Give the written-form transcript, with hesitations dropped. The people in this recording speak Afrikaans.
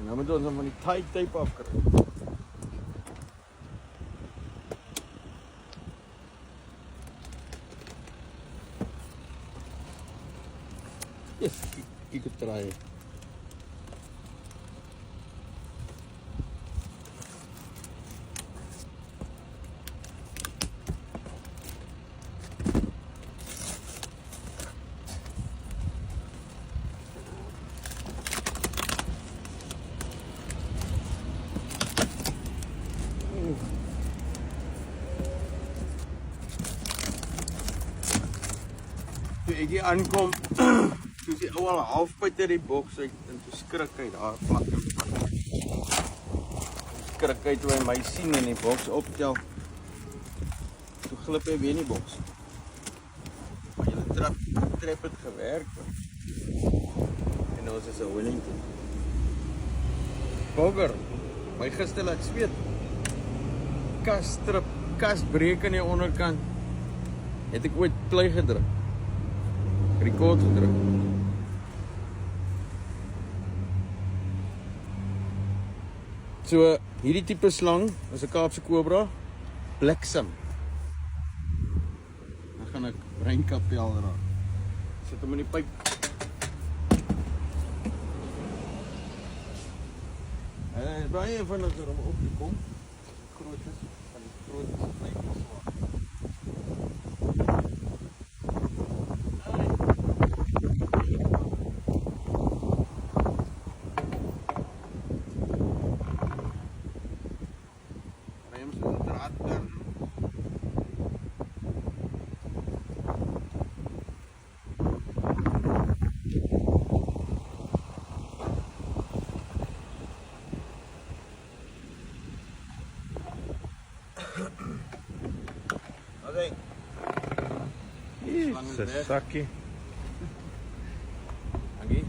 Nou moet ons hom van die tie tape afkry. Yes, ek het draai. Toe ek hier aankom, toe is die ou al half buite die boks uit en toe skrik hy daar vlak in pad. Skrik hy toe hy my sien in die boks optel. Toe glip hy weer in die boks. Maar julle trap het gewerk. En ons is 'n Wellington. Bogger, my gister laat sweet. Kas breek aan die onderkant. Het ek ooit play gedruk. Record gedruk. So, hierdie tipe slang is 'n Kaapse Cobra, bliksem. Dan gaan ek breinkapel raak. Sit hom in die pyp. En is baie vinniger om op te kom. Groot is van die grootste pyp is swaar. Okay. Hier is 'n sakkie. Dankie.